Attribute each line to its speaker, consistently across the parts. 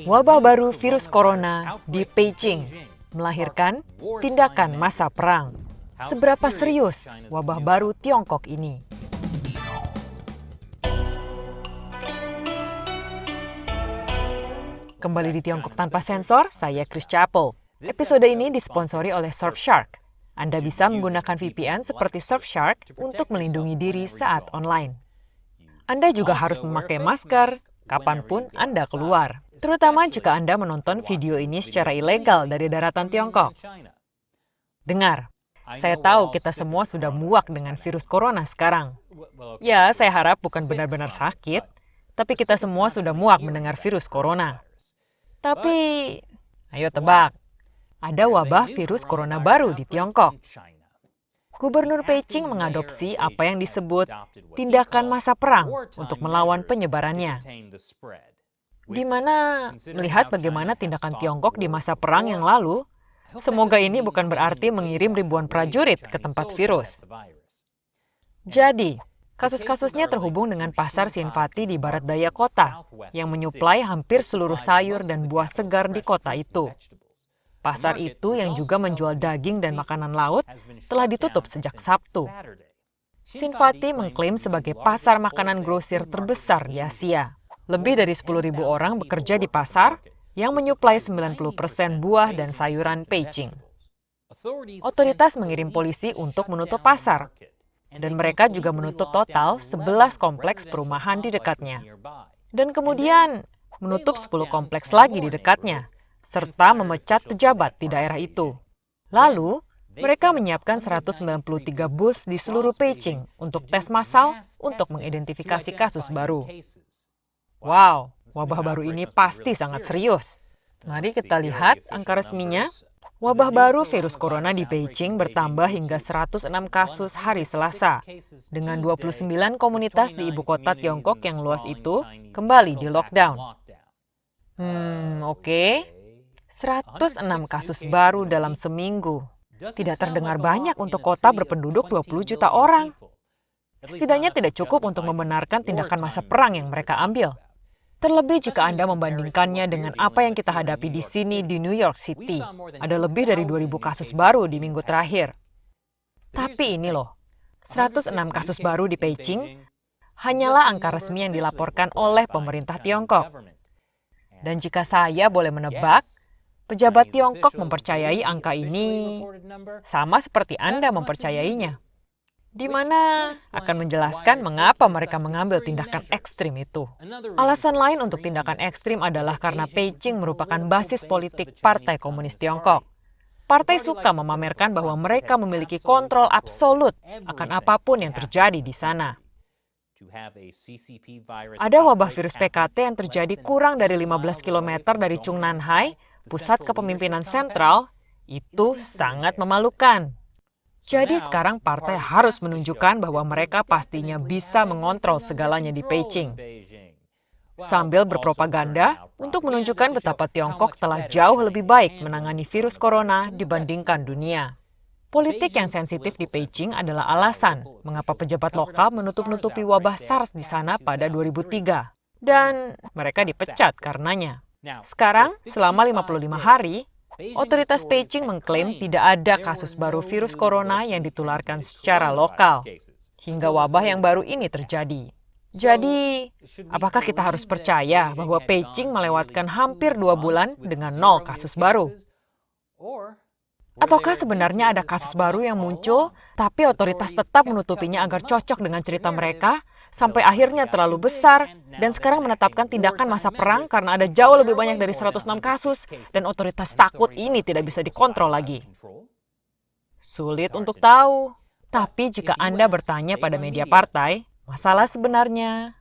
Speaker 1: Wabah baru virus corona di Beijing melahirkan tindakan masa perang. Seberapa serius wabah baru Tiongkok ini? Kembali di Tiongkok Tanpa Sensor, saya Chris Chappell. Episode ini disponsori oleh Surfshark. Anda bisa menggunakan VPN seperti Surfshark untuk melindungi diri saat online. Anda juga harus memakai masker kapanpun Anda keluar, terutama jika Anda menonton video ini secara ilegal dari daratan Tiongkok. Dengar, saya tahu kita semua sudah muak dengan virus corona sekarang. Ya, saya harap bukan benar-benar sakit, tapi kita semua sudah muak mendengar virus corona. Tapi, ayo tebak, ada wabah virus corona baru di Tiongkok. Gubernur Beijing mengadopsi apa yang disebut tindakan masa perang untuk melawan penyebarannya. Di mana melihat bagaimana tindakan Tiongkok di masa perang yang lalu, semoga ini bukan berarti mengirim ribuan prajurit ke tempat virus. Jadi, kasus-kasusnya terhubung dengan pasar Xinfati di barat daya kota, yang menyuplai hampir seluruh sayur dan buah segar di kota itu. Pasar itu yang juga menjual daging dan makanan laut telah ditutup sejak Sabtu. Xinfati mengklaim sebagai pasar makanan grosir terbesar di Asia. Lebih dari 10.000 orang bekerja di pasar yang menyuplai 90% buah dan sayuran Beijing. Otoritas mengirim polisi untuk menutup pasar, dan mereka juga menutup total 11 kompleks perumahan di dekatnya. Dan kemudian menutup 10 kompleks lagi di dekatnya, serta memecat pejabat di daerah itu. Lalu, mereka menyiapkan 193 booth di seluruh Beijing untuk tes massal untuk mengidentifikasi kasus baru. Wow, wabah baru ini pasti sangat serius. Mari kita lihat angka resminya. Wabah baru virus corona di Beijing bertambah hingga 106 kasus hari Selasa, dengan 29 komunitas di ibu kota Tiongkok yang luas itu kembali di lockdown. Oke. 106 kasus baru dalam seminggu. Tidak terdengar banyak untuk kota berpenduduk 20 juta orang. Setidaknya tidak cukup untuk membenarkan tindakan masa perang yang mereka ambil. Terlebih jika Anda membandingkannya dengan apa yang kita hadapi di sini di New York City. Ada lebih dari 2.000 kasus baru di minggu terakhir. Tapi ini loh, 106 kasus baru di Beijing hanyalah angka resmi yang dilaporkan oleh pemerintah Tiongkok. Dan jika saya boleh menebak, pejabat Tiongkok mempercayai angka ini sama seperti Anda mempercayainya, di mana akan menjelaskan mengapa mereka mengambil tindakan ekstrim itu. Alasan lain untuk tindakan ekstrim adalah karena Beijing merupakan basis politik Partai Komunis Tiongkok. Partai suka memamerkan bahwa mereka memiliki kontrol absolut akan apapun yang terjadi di sana. Ada wabah virus PKT yang terjadi kurang dari 15 km dari Chungnanhai, pusat kepemimpinan sentral, itu sangat memalukan. Jadi sekarang partai harus menunjukkan bahwa mereka pastinya bisa mengontrol segalanya di Beijing. Sambil berpropaganda untuk menunjukkan betapa Tiongkok telah jauh lebih baik menangani virus corona dibandingkan dunia. Politik yang sensitif di Beijing adalah alasan mengapa pejabat lokal menutup-nutupi wabah SARS di sana pada 2003. Dan mereka dipecat karenanya. Sekarang, selama 55 hari, otoritas Beijing mengklaim tidak ada kasus baru virus corona yang ditularkan secara lokal, hingga wabah yang baru ini terjadi. Jadi, apakah kita harus percaya bahwa Beijing melewatkan hampir 2 bulan dengan 0 kasus baru? Ataukah sebenarnya ada kasus baru yang muncul, tapi otoritas tetap menutupinya agar cocok dengan cerita mereka, sampai akhirnya terlalu besar, dan sekarang menetapkan tindakan masa perang karena ada jauh lebih banyak dari 106 kasus, dan otoritas takut ini tidak bisa dikontrol lagi? Sulit untuk tahu. Tapi jika Anda bertanya pada media partai, masalah sebenarnya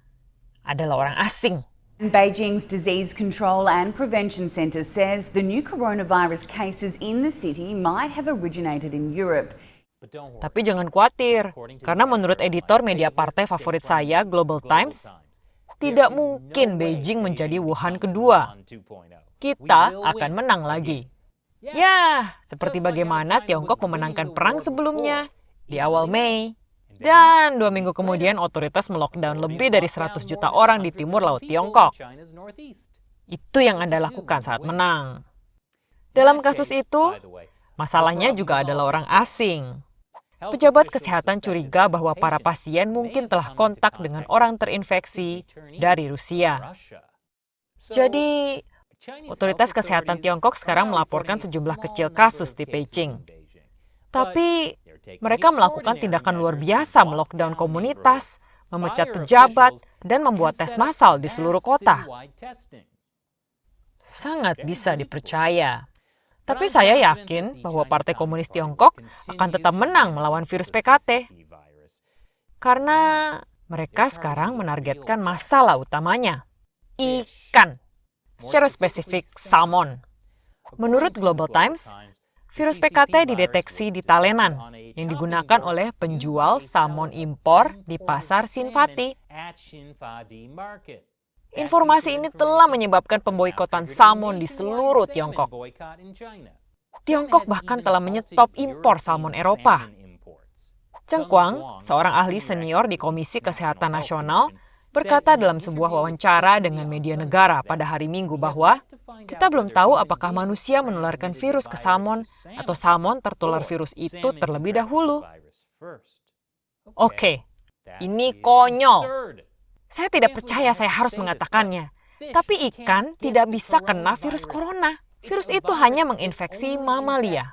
Speaker 1: adalah orang asing.
Speaker 2: Beijing's Disease Control and Prevention Centre says the new coronavirus cases in the city might have originated in Europe.
Speaker 1: Tapi jangan khawatir, karena menurut editor media partai favorit saya, Global Times, tidak mungkin Beijing menjadi Wuhan kedua. Kita akan menang lagi. Ya, seperti bagaimana Tiongkok memenangkan perang sebelumnya di awal Mei. Dan 2 minggu kemudian otoritas melockdown lebih dari 100 juta orang di timur laut Tiongkok. Itu yang Anda lakukan saat menang. Dalam kasus itu, masalahnya juga adalah orang asing. Pejabat kesehatan curiga bahwa para pasien mungkin telah kontak dengan orang terinfeksi dari Rusia. Jadi, otoritas kesehatan Tiongkok sekarang melaporkan sejumlah kecil kasus di Beijing. Tapi, mereka melakukan tindakan luar biasa melockdown komunitas, memecat pejabat, dan membuat tes massal di seluruh kota. Sangat bisa dipercaya. Tapi saya yakin bahwa Partai Komunis Tiongkok akan tetap menang melawan virus PKT. Karena mereka sekarang menargetkan masalah utamanya, ikan. Secara spesifik, salmon. Menurut Global Times, virus PKT dideteksi di talenan yang digunakan oleh penjual salmon impor di pasar Xinfadi. Informasi ini telah menyebabkan pemboikotan salmon di seluruh Tiongkok. Tiongkok bahkan telah menyetop impor salmon Eropa. Zheng Guang, seorang ahli senior di Komisi Kesehatan Nasional, berkata dalam sebuah wawancara dengan media negara pada hari Minggu bahwa kita belum tahu apakah manusia menularkan virus ke salmon atau salmon tertular virus itu terlebih dahulu. Oke, ini konyol. Saya tidak percaya saya harus mengatakannya. Tapi ikan tidak bisa kena virus corona. Virus itu hanya menginfeksi mamalia.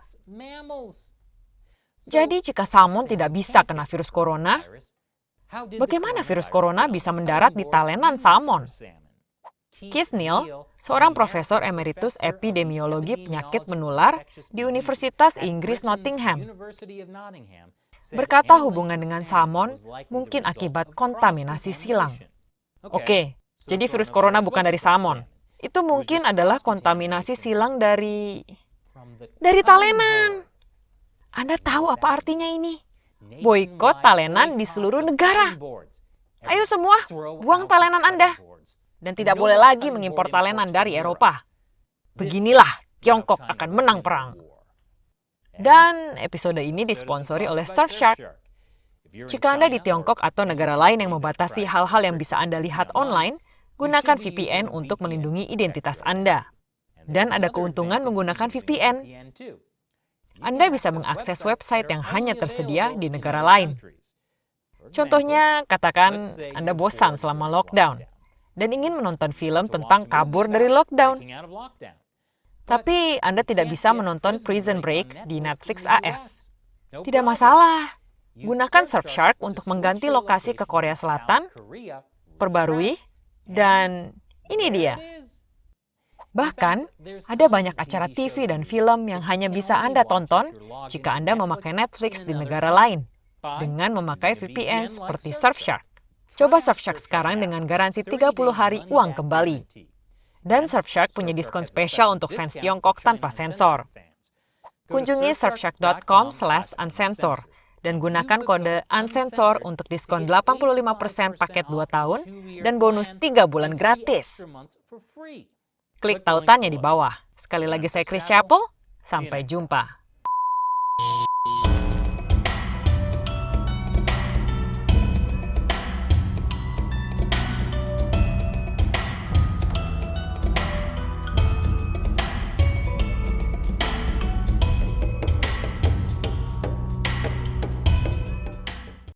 Speaker 1: Jadi jika salmon tidak bisa kena virus corona, bagaimana virus corona bisa mendarat di talenan salmon? Keith Neal, seorang profesor emeritus epidemiologi penyakit menular di Universitas Inggris Nottingham, berkata hubungan dengan salmon mungkin akibat kontaminasi silang. Oke, jadi virus corona bukan dari salmon. Itu mungkin adalah kontaminasi silang dari talenan. Anda tahu apa artinya ini? Boikot talenan di seluruh negara. Ayo semua, buang talenan Anda. Dan tidak boleh lagi mengimpor talenan dari Eropa. Beginilah Tiongkok akan menang perang. Dan episode ini disponsori oleh Surfshark. Jika Anda di Tiongkok atau negara lain yang membatasi hal-hal yang bisa Anda lihat online, gunakan VPN untuk melindungi identitas Anda. Dan ada keuntungan menggunakan VPN. Anda bisa mengakses website yang hanya tersedia di negara lain. Contohnya, katakan Anda bosan selama lockdown dan ingin menonton film tentang kabur dari lockdown. Tapi Anda tidak bisa menonton Prison Break di Netflix AS. Tidak masalah. Gunakan Surfshark untuk mengganti lokasi ke Korea Selatan, perbarui, dan ini dia. Bahkan, ada banyak acara TV dan film yang hanya bisa Anda tonton jika Anda memakai Netflix di negara lain dengan memakai VPN seperti Surfshark. Coba Surfshark sekarang dengan garansi 30 hari uang kembali. Dan Surfshark punya diskon spesial untuk fans Tiongkok tanpa sensor. Kunjungi surfshark.com/unsensor dan gunakan kode unsensor untuk diskon 85% paket 2 tahun dan bonus 3 bulan gratis. Klik tautannya di bawah. Sekali lagi saya Chris Chappell, sampai jumpa.